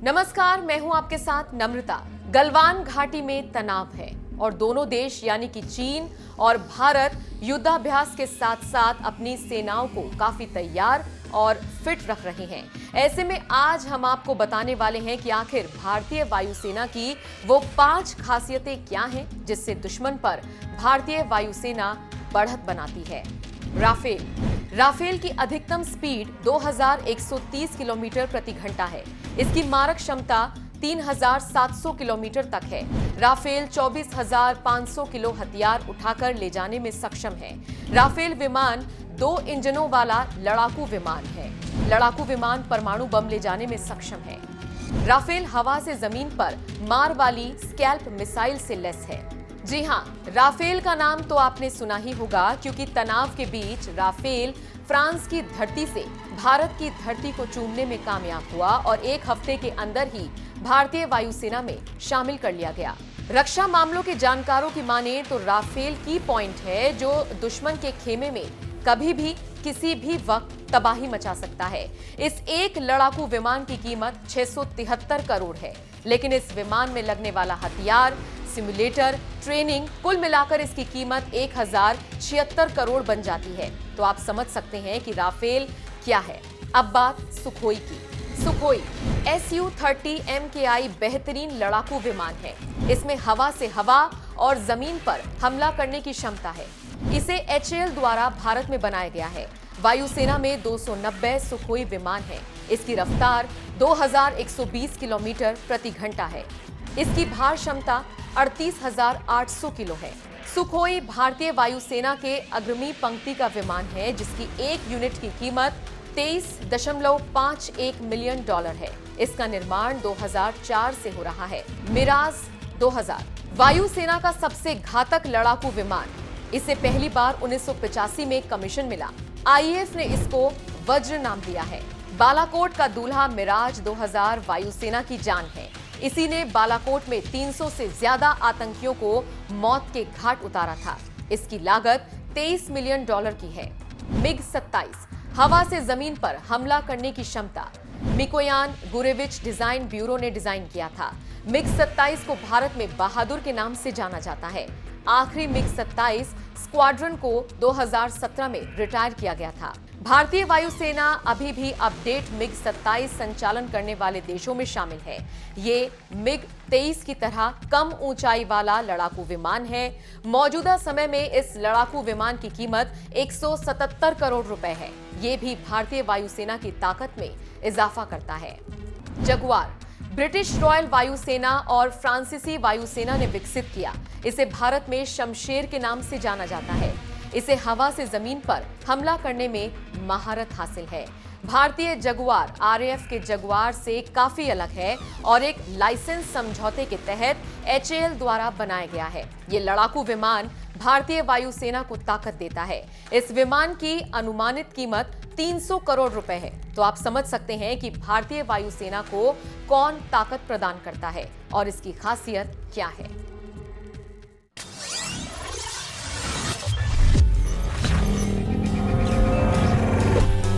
नमस्कार, मैं हूं आपके साथ नम्रता। गलवान घाटी में तनाव है और दोनों देश यानी कि चीन और भारत युद्धाभ्यास के साथ साथ अपनी सेनाओं को काफी तैयार और फिट रख रहे हैं। ऐसे में आज हम आपको बताने वाले हैं कि आखिर भारतीय वायुसेना की वो 5 खासियतें क्या हैं जिससे दुश्मन पर भारतीय वायुसेना बढ़त बनाती है। राफेल की अधिकतम स्पीड 2130 किलोमीटर प्रति घंटा है। इसकी मारक क्षमता 3700 किलोमीटर तक है। राफेल 24,500 किलो हथियार उठाकर ले जाने में सक्षम है। राफेल विमान 2 इंजनों वाला लड़ाकू विमान है। लड़ाकू विमान परमाणु बम ले जाने में सक्षम है। राफेल हवा से जमीन पर मार वाली स्कैल्प मिसाइल से लैस है। जी हां, राफेल का नाम तो आपने सुना ही होगा क्योंकि तनाव के बीच राफेल फ्रांस की धरती से भारत की धरती को चूमने में कामयाब हुआ और 1 हफ्ते के अंदर ही भारतीय वायुसेना में शामिल कर लिया गया। रक्षा मामलों के जानकारों की माने तो राफेल की पॉइंट है जो दुश्मन के खेमे में कभी भी किसी भी वक्त तबाही मचा सकता है। इस एक लड़ाकू विमान की कीमत 673 करोड़ है, लेकिन इस विमान में लगने वाला हथियार, सिमुलेटर, ट्रेनिंग, कुल मिलाकर इसकी कीमत 1076 करोड़ बन जाती है। तो आप समझ सकते हैं कि राफेल क्या है। अब बात सुखोई की। सुखोई Su-30 MKI बेहतरीन लड़ाकू विमान है। इसमें हवा से हवा और जमीन पर हमला करने की क्षमता है। इसे HAL द्वारा भारत में बनाया गया है। वायुसेना में 290 सुखोई विमान है। इसकी रफ्तार 2120 किलोमीटर प्रति घंटा है। इसकी भार क्षमता 38,800 किलो है। सुखोई भारतीय वायुसेना के अग्रमी पंक्ति का विमान है जिसकी एक यूनिट की कीमत $23.51 मिलियन है। इसका निर्माण 2004 से हो रहा है। मिराज 2000 वायुसेना का सबसे घातक लड़ाकू विमान। इसे पहली बार 1985 में कमीशन मिला। IAF ने इसको वज्र नाम दिया है। बालाकोट का दूल्हा मिराज 2000 वायुसेना की जान है। इसी ने बालाकोट में 300 से ज्यादा आतंकियों को मौत के घाट उतारा था। इसकी लागत $23 मिलियन की है। MiG-27 हवा से जमीन पर हमला करने की क्षमता मिकोयान गुरेविच डिजाइन ब्यूरो ने डिजाइन किया था। MiG-27 को भारत में बहादुर के नाम से जाना जाता है। आखिरी MiG-27 स्क्वाड्रन को 2017 में रिटायर किया गया था। भारतीय वायुसेना अभी भी अपडेट MiG-27 संचालन करने वाले देशों में शामिल है। ये MiG-23 की तरह कम ऊंचाई वाला लड़ाकू विमान है। मौजूदा समय में इस लड़ाकू विमान की कीमत 177 करोड़ रुपए है। ये भी भारतीय वायुसेना की ताकत में इजाफा करता है। जगुआर ब्रिटिश रॉयल वायुसेना और फ्रांसीसी वायुसेना ने विकसित किया। इसे भारत में शमशेर के नाम से जाना जाता है। इसे हवा से जमीन पर हमला करने में महारत हासिल है। भारतीय जगुआर RAF के जगुआर से काफी अलग है और एक लाइसेंस समझौते के तहत HAL द्वारा बनाया गया है। ये लड़ाकू विमान भारतीय वायुसेना को ताकत देता है। इस विमान की अनुमानित कीमत 300 करोड़ रुपए है। तो आप समझ सकते हैं कि भारतीय वायुसेना को कौन ताकत प्रदान करता है और इसकी खासियत क्या है।